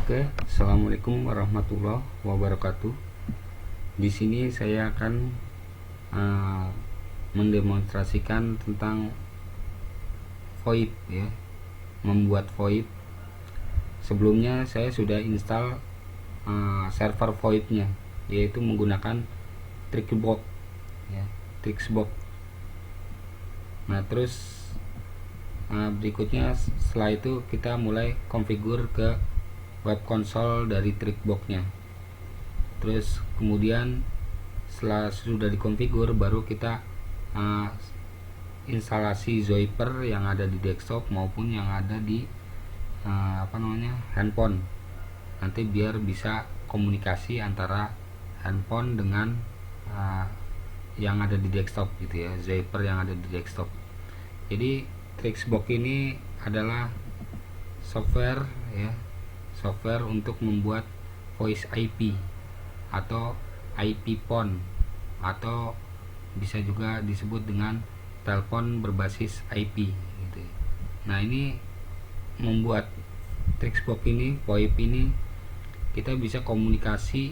Oke, assalamualaikum warahmatullahi wabarakatuh. Di sini saya akan mendemonstrasikan tentang VoIP ya, membuat VoIP. Sebelumnya saya sudah install server VoIP-nya, yaitu menggunakan Trixbox ya, Trixbox. Nah, terus berikutnya setelah itu kita mulai konfigur ke web console dari Trixbox-nya. Terus kemudian setelah sudah dikonfigur, baru kita instalasi Zoiper yang ada di desktop maupun yang ada di handphone. Nanti biar bisa komunikasi antara handphone dengan yang ada di desktop gitu ya, Zoiper yang ada di desktop. Jadi Trixbox ini adalah software ya, software untuk membuat voice IP atau IP phone, atau bisa juga disebut dengan telepon berbasis IP gitu. Nah, ini membuat Trixbox ini, VoIP ini, kita bisa komunikasi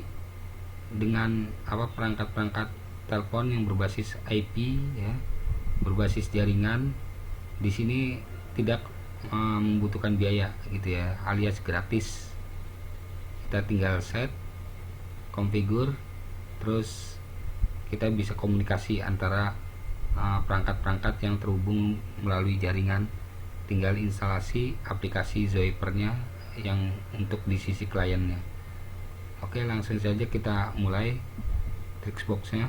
dengan perangkat-perangkat telepon yang berbasis IP ya, berbasis jaringan. Di sini tidak membutuhkan biaya gitu ya, alias gratis. Kita tinggal set, konfigur, terus kita bisa komunikasi antara perangkat-perangkat yang terhubung melalui jaringan. Tinggal instalasi aplikasi Zoiper-nya yang untuk di sisi kliennya. Oke, langsung saja kita mulai Trixbox-nya.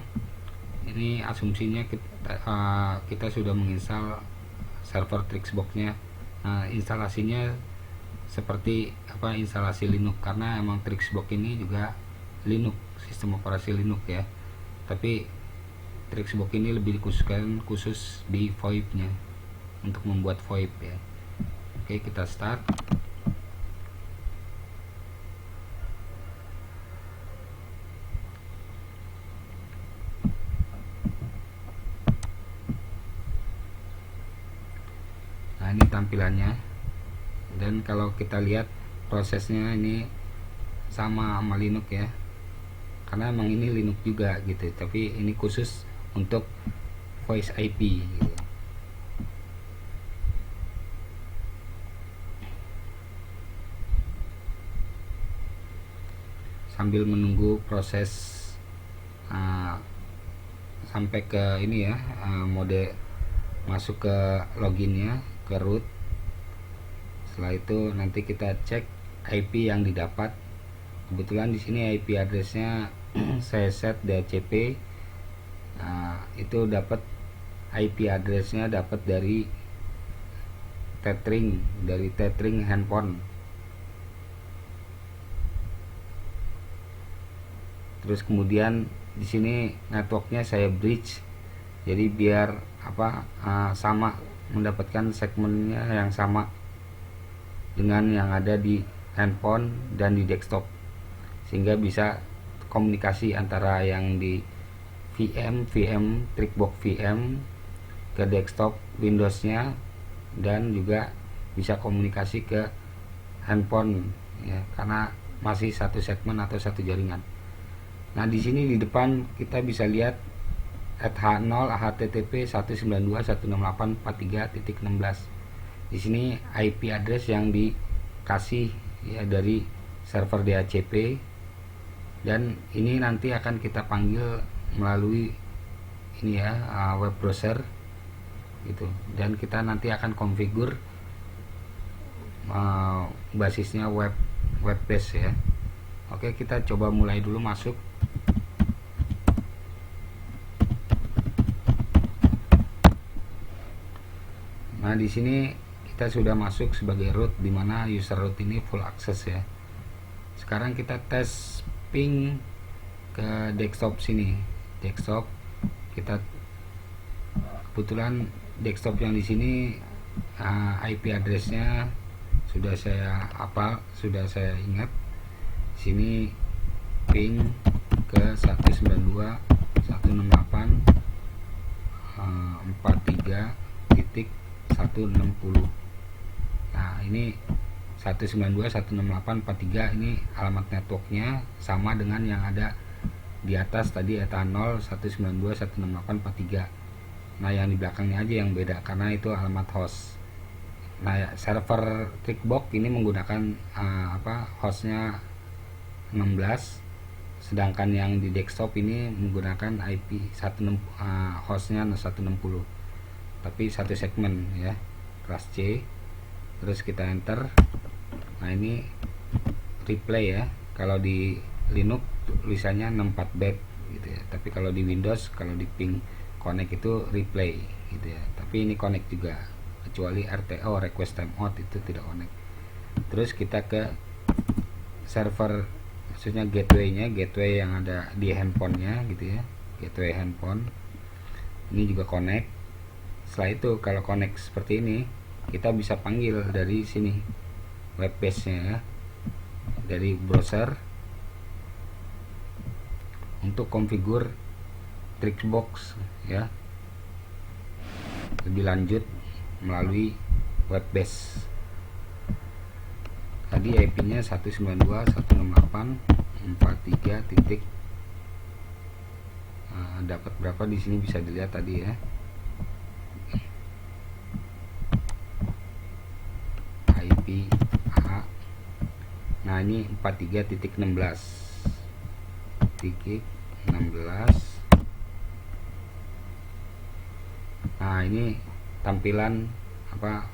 Ini asumsinya kita sudah menginstal server Trixbox-nya. Instalasinya seperti instalasi Linux, karena emang Trixbox ini juga Linux, sistem operasi Linux ya. Tapi Trixbox ini lebih dikhususkan khusus di VoIP-nya, untuk membuat VoIP ya. Oke, kita start. Nah, ini tampilannya. Dan kalau kita lihat prosesnya ini sama Linux ya, karena emang ini Linux juga gitu, tapi ini khusus untuk voice IP gitu. Sambil menunggu proses sampai ke ini ya, mode masuk ke loginnya, ke root. Setelah itu nanti kita cek IP yang didapat. Kebetulan di sini IP addressnya saya set DHCP. Itu dapat IP addressnya dapat dari tethering handphone. Terus kemudian di sini networknya saya bridge, jadi biar sama, mendapatkan segmennya yang sama dengan yang ada di handphone dan di desktop, sehingga bisa komunikasi antara yang di VM Trixbox VM ke desktop Windows-nya, dan juga bisa komunikasi ke handphone ya, karena masih satu segmen atau satu jaringan. Nah, di sini di depan kita bisa lihat @h0 http 192.168.43.16. Di sini IP address yang dikasih ya dari server DHCP, dan ini nanti akan kita panggil melalui ini ya, web browser gitu. Dan kita nanti akan konfigur basisnya web base ya. Oke, kita coba mulai dulu masuk. Nah, di sini kita sudah masuk sebagai root, di mana user root ini full access ya. Sekarang kita tes ping ke desktop sini. Desktop kita, kebetulan desktop yang di sini IP addressnya sudah saya hafal, sudah saya ingat. Sini ping ke 192.168.43.160. Nah, ini 192.168.43 ini alamat networknya, sama dengan yang ada di atas tadi eta 0.192.168.43. Nah yang di belakangnya aja yang beda karena itu alamat host. Nah server Trickbox ini menggunakan hostnya 16, sedangkan yang di desktop ini menggunakan IP hostnya 160, tapi satu segmen ya, kelas C. Terus kita enter. Nah ini replay ya, kalau di Linux tulisannya 64 byte gitu ya, tapi kalau di Windows, kalau di ping connect itu replay gitu ya, tapi ini connect juga, kecuali RTO request timeout itu tidak connect. Terus kita ke server, maksudnya gateway yang ada di handphonenya gitu ya, gateway handphone ini juga connect. Setelah itu kalau connect seperti ini, kita bisa panggil dari sini web page nya ya, dari browser untuk konfigur Trickbox ya, lebih lanjut melalui web base. Tadi IP nya 192.168.43. Dapat berapa di sini bisa dilihat tadi ya. IP A. Nah ini 43.16. Nah ini tampilan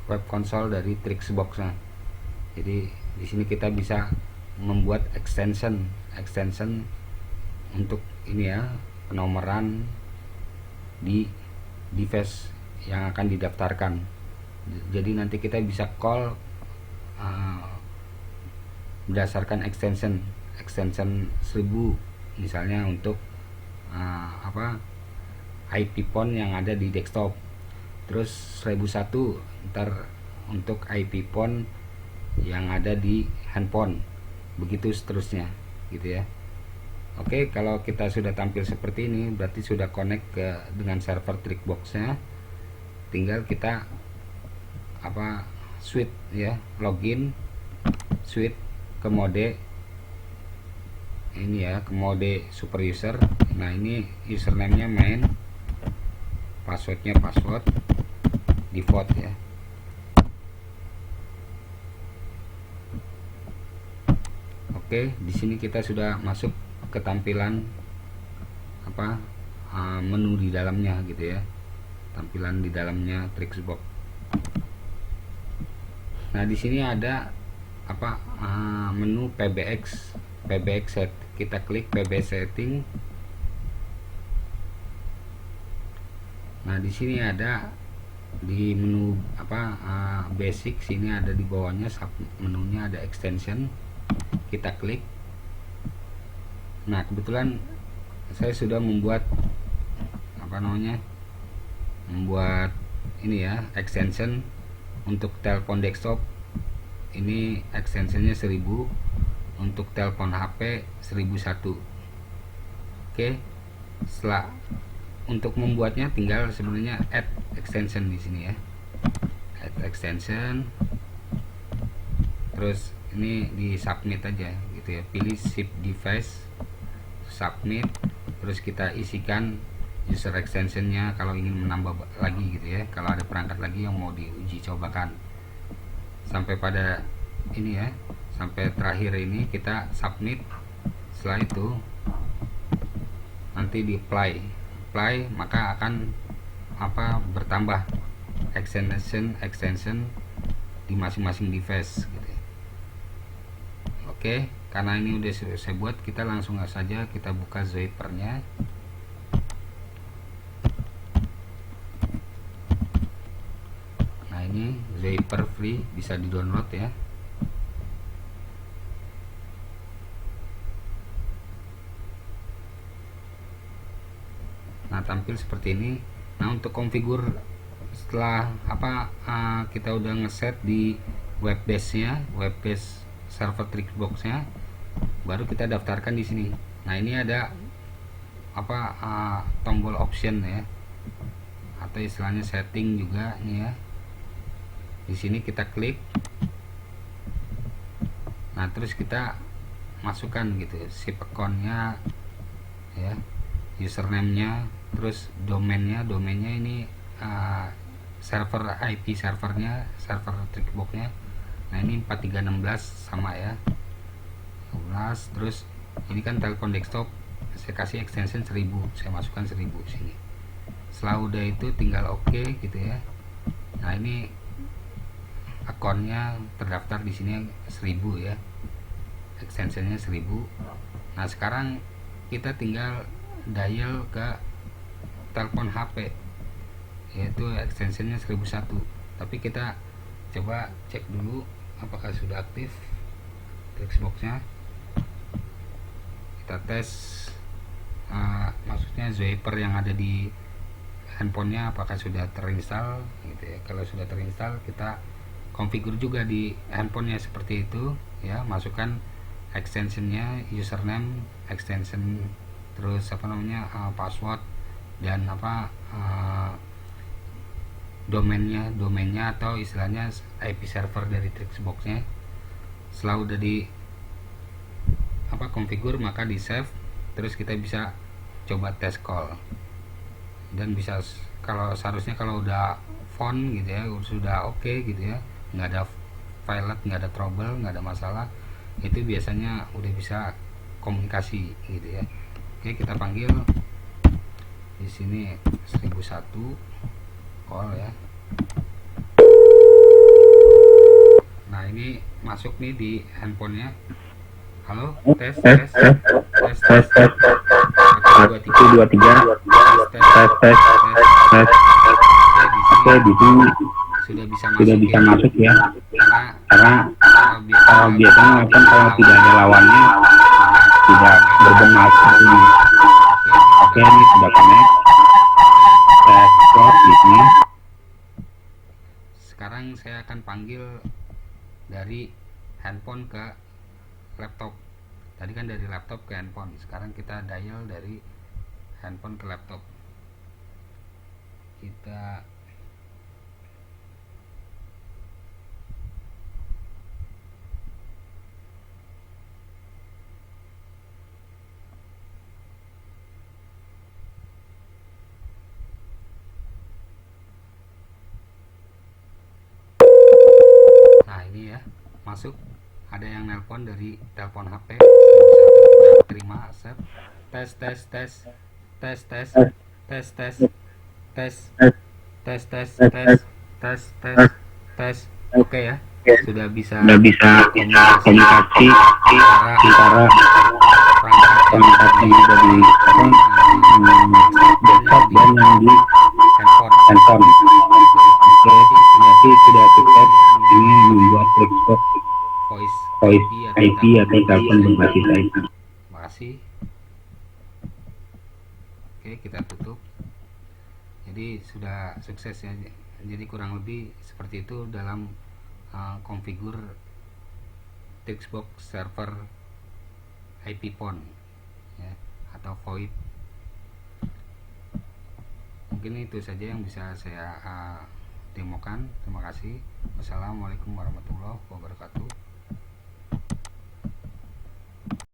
web console dari Trickbox. Nah, jadi di sini kita bisa membuat extension untuk ini ya, penomoran di device yang akan didaftarkan. Jadi nanti kita bisa call berdasarkan extension 1000 misalnya untuk IP phone yang ada di desktop, terus 1001 ntar untuk IP phone yang ada di handphone, begitu seterusnya gitu ya. Oke, kalau kita sudah tampil seperti ini berarti sudah connect dengan server Trickbox-nya. Tinggal kita switch ya, login, switch ke mode ini ya, ke mode super user. Nah ini username-nya main, passwordnya password default ya. Oke, di sini kita sudah masuk ke tampilan menu di dalamnya gitu ya, tampilan di dalamnya Trickbox. Nah di sini ada menu PBX set. Kita klik PBX setting. Nah di sini ada di menu basic, sini ada di bawahnya sub menunya ada extension, kita klik. Nah kebetulan saya sudah membuat membuat ini ya, extension untuk telepon desktop. Ini extensionnya 1000, untuk telepon HP 1001. Oke, setelah untuk membuatnya tinggal sebenarnya add extension di sini ya, add extension, terus ini di submit aja gitu ya, pilih ship device, submit, terus kita isikan user extensionnya kalau ingin menambah lagi gitu ya, kalau ada perangkat lagi yang mau diuji cobakan. Sampai pada ini ya, sampai terakhir ini kita submit. Setelah itu nanti di apply, maka akan bertambah extension di masing-masing device gitu ya. Oke, karena ini udah saya buat, kita langsung saja kita buka Zyper-nya. Nah ini Zyper free, bisa di download ya. Nah tampil seperti ini. Nah untuk konfigur setelah kita udah ngeset di web base-nya, web base server Trickbox-nya, baru kita daftarkan di sini. Nah ini ada tombol option ya, atau istilahnya setting juga nih ya. Di sini kita klik. Nah, terus kita masukkan gitu si akunnya ya, username-nya, terus domainnya ini server IP servernya, server Trixbox-nya. Nah, ini 4316 sama ya, 12. Terus ini kan telepon desktop, saya kasih extension 1000, saya masukkan 1000 sini. Setelah udah itu tinggal oke gitu ya. Nah, ini akunnya terdaftar di sini 1000 ya, extensionnya 1000. Nah, sekarang kita tinggal dial ke telepon HP, yaitu extensionnya 1001. Tapi kita coba cek dulu apakah sudah aktif Trixbox-nya. Kita tes maksudnya Zwiper yang ada di handphonenya apakah sudah terinstall gitu ya. Kalau sudah terinstall, kita konfigur juga di handphonenya seperti itu ya, masukkan extensionnya, username, extension, terus password, dan domainnya atau istilahnya IP server dari Trixbox-nya. Setelah udah di konfigur, maka di save. Terus kita bisa coba tes call, dan bisa seharusnya kalau udah phone gitu ya, sudah oke gitu ya, nggak ada violet, nggak ada trouble, nggak ada masalah, itu biasanya udah bisa komunikasi gitu ya. Oke, kita panggil di sini 1001 call ya. Nah, ini masuk nih di handphonenya. Halo, tes 123 tes. Oke, di sini sudah bisa masuk ya, karena biasanya kan kalau tidak ada lawannya tidak berbenar ini. Oke, ini sudah connect. Tes code di sini. Sekarang saya akan panggil dari handphone ke laptop. Tadi kan dari laptop ke handphone, sekarang kita dial dari handphone ke laptop. Kita ini ya, masuk, ada yang nelpon dari telepon HP. Kita terima, accept. Tes oke ya, sudah bisa komunikasi antara perangkat yang ada di desktop dan yang di handphone. Oke, jadi sudah sukses ini membuat Trixbox voice IP atau telepon berbasis IP. Terima kasih. Oke, kita tutup. Jadi sudah sukses ya. Jadi kurang lebih seperti itu dalam konfigur Trixbox server IP phone ya, atau VoIP. Mungkin itu saja yang bisa saya demokan. Terima kasih. Wassalamualaikum warahmatullahi wabarakatuh.